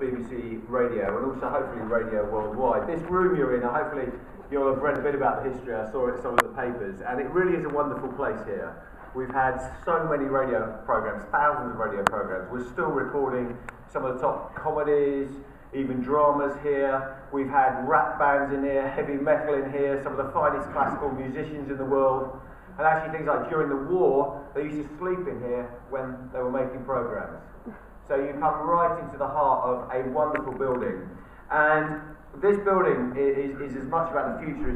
BBC Radio and also hopefully radio worldwide. This room you're in, hopefully you'll have read a bit about the history. I saw it in some of the papers, and it really is a wonderful place here. We've had so many radio programmes, thousands of radio programmes. We're still recording some of the top comedies, even dramas here. We've had rap bands in here, heavy metal in here, some of the finest classical musicians in the world. And actually things like during the war, they used to sleep in here when they were making programmes. So you come right into the heart of a wonderful building. And this building is as much about the future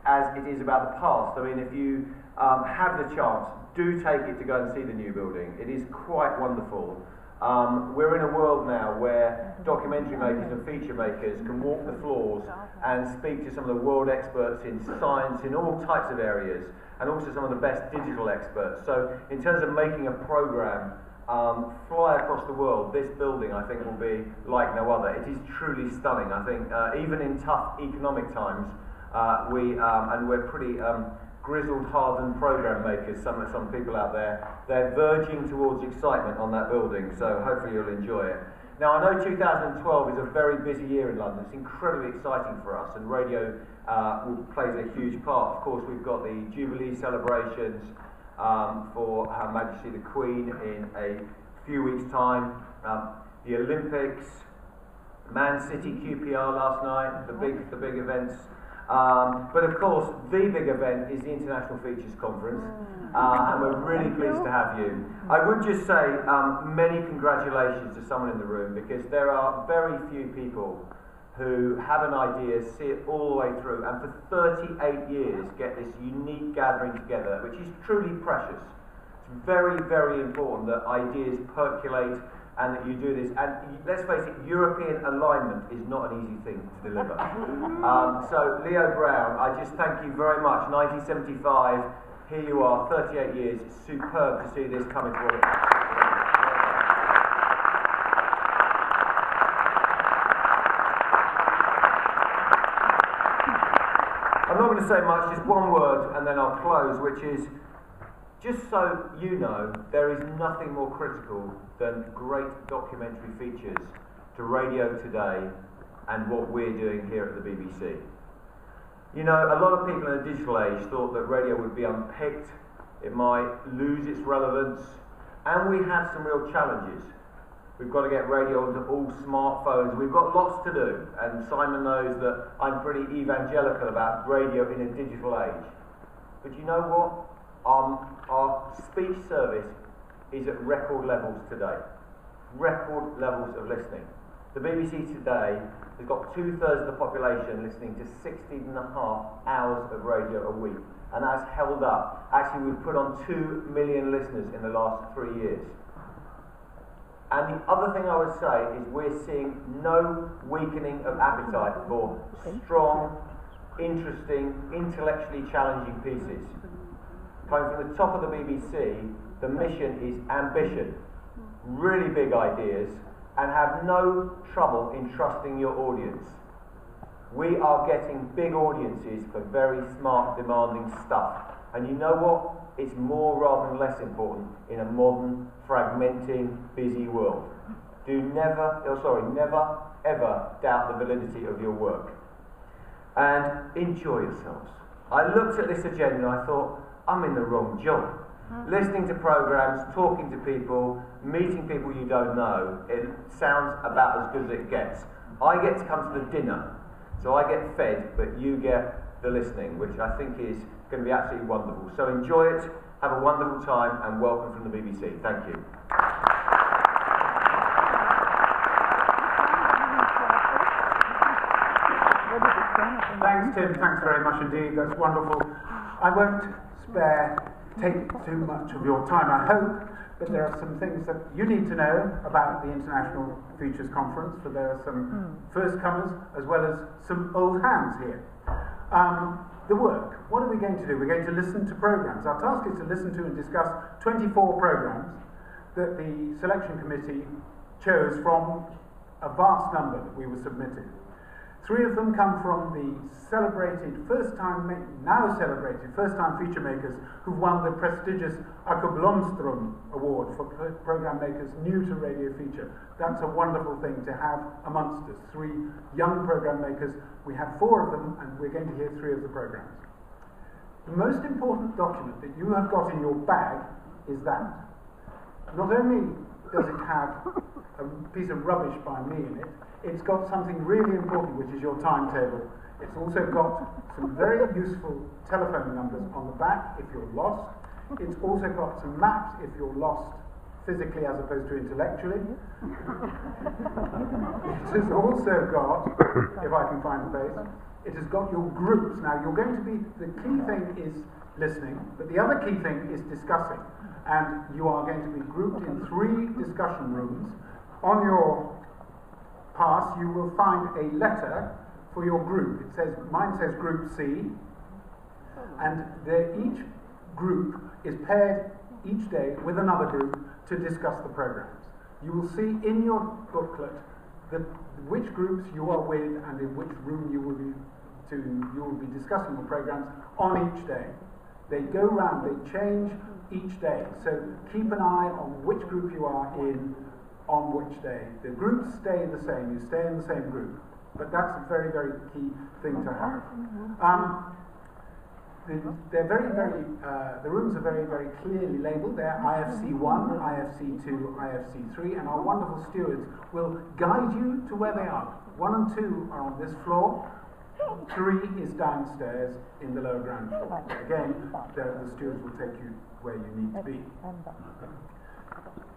as it is about the past. I mean, if you have the chance, do take it to go and see the new building. It is quite wonderful. We're in a world now where documentary makers and feature makers can walk the floors and speak to some of the world experts in science in all types of areas, and also some of the best digital experts. So in terms of making a programme fly across the world, this building I think will be like no other. It is truly stunning. I think even in tough economic times, we're pretty grizzled, hardened programme makers, some people out there, they're verging towards excitement on that building, so hopefully you'll enjoy it. Now I know 2012 is a very busy year in London. It's incredibly exciting for us, and radio plays a huge part. Of course, we've got the Jubilee celebrations for Her Majesty the Queen in a few weeks' time, the Olympics, Man City QPR last night, the big events. But of course, the big event is the International Features Conference, and we're really pleased to have you. I would just say many congratulations to someone in the room, because there are very few people who have an idea, see it all the way through, and for 38 years get this unique gathering together, which is truly precious. It's very, very important that ideas percolate and that you do this. And let's face it, European alignment is not an easy thing to deliver. So Leo Brown, I just thank you very much. 1975, here you are, 38 years, superb to see this coming forward. I'm not going to say much, just one word and then I'll close, which is, just so you know, there is nothing more critical than great documentary features to radio today and what we're doing here at the BBC. You know, a lot of people in the digital age thought that radio would be unpicked, it might lose its relevance, and we have some real challenges. We've got to get radio onto all smartphones. We've got lots to do, and Simon knows that I'm pretty evangelical about radio in a digital age. But you know what? Our speech service is at record levels today. Record levels of listening. The BBC today has got 2/3 of the population listening to 16.5 hours of radio a week, and that's held up. Actually, we've put on 2 million listeners in the last 3 years. And the other thing I would say is we're seeing no weakening of appetite for strong, interesting, intellectually challenging pieces. Coming from the top of the BBC, the mission is ambition, really big ideas, and have no trouble in trusting your audience. We are getting big audiences for very smart, demanding stuff. And you know what? It's more rather than less important in a modern, fragmenting, busy world. Never ever doubt the validity of your work. And enjoy yourselves. I looked at this agenda and I thought, I'm in the wrong job. Listening to programmes, talking to people, meeting people you don't know, it sounds about as good as it gets. I get to come to the dinner, so I get fed, but you get the listening, which I think is going to be absolutely wonderful. So enjoy it, have a wonderful time, and welcome from the BBC. Thank you. Thanks, Tim. Thanks very much indeed. That's wonderful. I won't take too much of your time. I hope that there are some things that you need to know about the International Features Conference, for there are some first-comers as well as some old hands here. The work. What are we going to do? We're going to listen to programmes. Our task is to listen to and discuss 24 programmes that the selection committee chose from a vast number that we were submitted. 3 of them come from the now celebrated first-time feature makers who've won the prestigious Blomstrom Award for program makers new to radio feature. That's a wonderful thing to have amongst us. 3 young program makers. We have 4 of them, and we're going to hear 3 of the programs. The most important document that you have got in your bag is that. Not only does it have a piece of rubbish by me in it, it's got something really important, which is your timetable. It's also got some very useful telephone numbers on the back if you're lost. It's also got some maps if you're lost physically as opposed to intellectually. It has also got, if I can find the page, it has got your groups. Now, you're going to be, the key thing is listening, but the other key thing is discussing. And you are going to be grouped in 3 discussion rooms. On your pass, you will find a letter for your group. It says, mine says Group C, and each group is paired each day with another group to discuss the programs. You will see in your booklet which groups you are with and in which room you will be discussing the programs on each day. They go round, they change each day. So keep an eye on which group you are in on which day. The groups stay the same, you stay in the same group. But that's a very, very key thing to have. The rooms are very, very clearly labelled. They're IFC 1, IFC 2, IFC 3, and our wonderful stewards will guide you to where they are. 1 and 2 are on this floor. 3 is downstairs in the lower ground floor. Again, the stewards will take you where you need to be.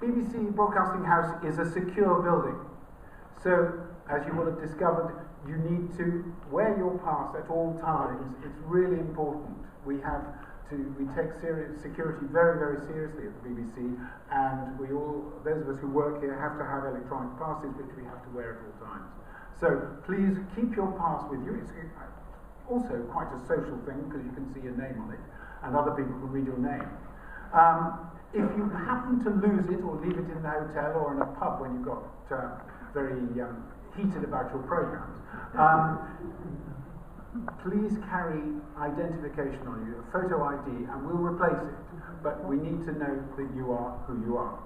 BBC Broadcasting House is a secure building. So, as you will have discovered, you need to wear your pass at all times. It's really important. We take security very, very seriously at the BBC, and those of us who work here have to have electronic passes, which we have to wear at all times. So please keep your pass with you. It's also quite a social thing because you can see your name on it, and other people can read your name. If you happen to lose it or leave it in the hotel or in a pub when you got very heated about your programs, please carry identification on you, a photo ID, and we'll replace it. But we need to know that you are who you are.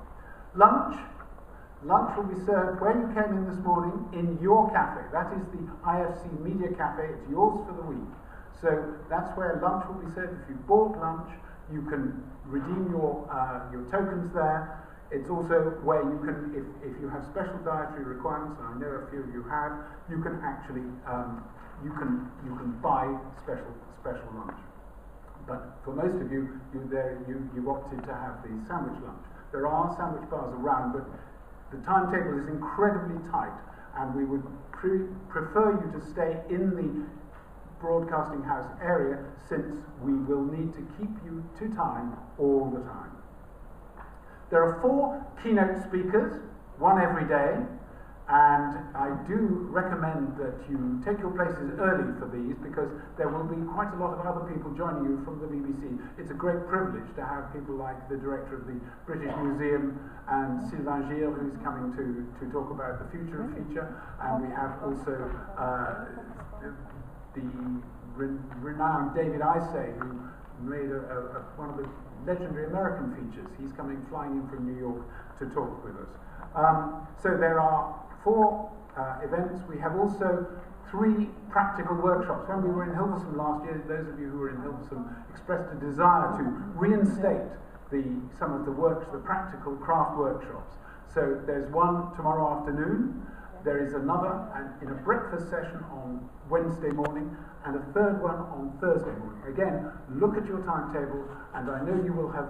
Lunch will be served where you came in this morning in your cafe. That is the IFC Media Cafe. It's yours for the week. So that's where lunch will be served. If you bought lunch, you can redeem your tokens there. It's also where you can, if you have special dietary requirements, and I know a few of you have, you can actually you can buy special lunch. But for most of you've opted to have the sandwich lunch. There are sandwich bars around, but the timetable is incredibly tight, and we would prefer you to stay in the Broadcasting House area, since we will need to keep you to time all the time. There are 4 keynote speakers, 1 every day, and I do recommend that you take your places early for these, because there will be quite a lot of other people joining you from the BBC. It's a great privilege to have people like the director of the British Museum and Sylvain Gilles, who's coming to talk about the future of feature, and we have also the renowned David Isay, who made one of the legendary American features. He's flying in from New York to talk with us. So there are 4 events. We have also 3 practical workshops. When we were in Hilversum last year, those of you who were in Hilversum expressed a desire to reinstate some of the practical craft workshops. So there's one tomorrow afternoon. There is another in a breakfast session on Wednesday morning, and a third one on Thursday morning. Again, look at your timetable, and I know you will have,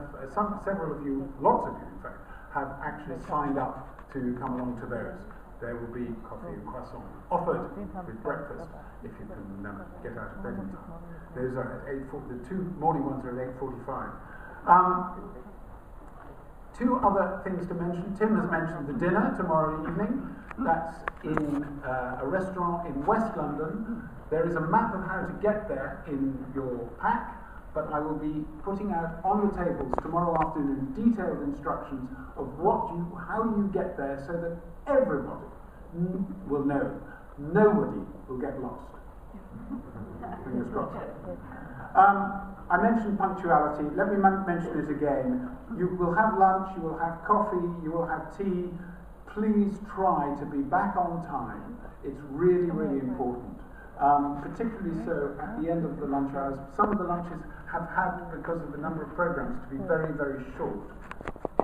several of you, lots of you in fact, have actually signed up to come along to those. There will be coffee and croissant offered with breakfast if you can get out of bed in time. Those are at 8:40. The 2 morning ones are at 8:45. 2 other things to mention. Tim has mentioned the dinner tomorrow evening. That's in a restaurant in West London. There is a map of how to get there in your pack, but I will be putting out on the tables tomorrow afternoon detailed instructions of how you get there, so that everybody will know. nobody will get lost. Fingers crossed. I mentioned punctuality. Let me mention it again. You will have lunch, you will have coffee, you will have tea. Please try to be back on time. It's really, really important. Particularly so at the end of the lunch hours. Some of the lunches have had, because of the number of programs, to be very, very short.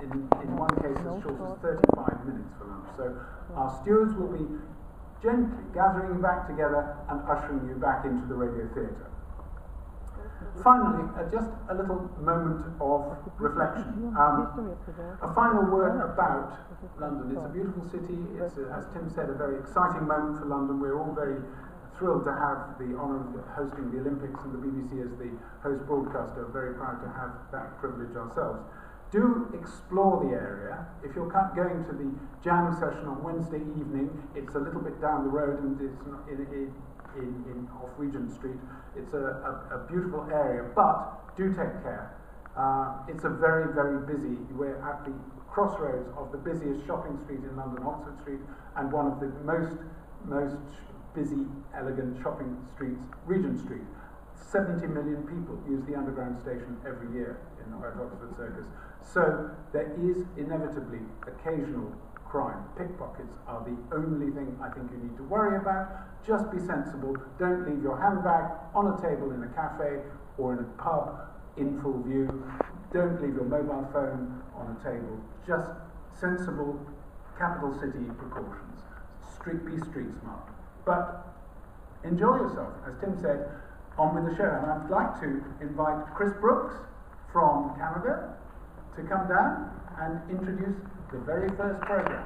In one case as short as 35 minutes for lunch. So our stewards will be gently gathering you back together and ushering you back into the radio theatre. Finally, just a little moment of reflection. A final word about London. It's a beautiful city. It's, as Tim said, a very exciting moment for London. We're all very thrilled to have the honour of hosting the Olympics, and the BBC as the host broadcaster. Very proud to have that privilege ourselves. Do explore the area. If you're going to the jam session on Wednesday evening, it's a little bit down the road and it's not in off Regent Street. It's a beautiful area, but do take care. It's a very, very busy. We're at the crossroads of the busiest shopping street in London, Oxford Street, and one of the most busy, elegant shopping streets, Regent Street. 70 million people use the underground station every year in at Oxford Circus. So there is inevitably occasional crime. Pickpockets are the only thing I think you need to worry about. Just be sensible. Don't leave your handbag on a table in a cafe or in a pub in full view. Don't leave your mobile phone on a table. Just sensible capital city precautions. Be street smart. But enjoy yourself. As Tim said, on with the show. And I'd like to invite Chris Brooks from Canada to come down and introduce the very first program.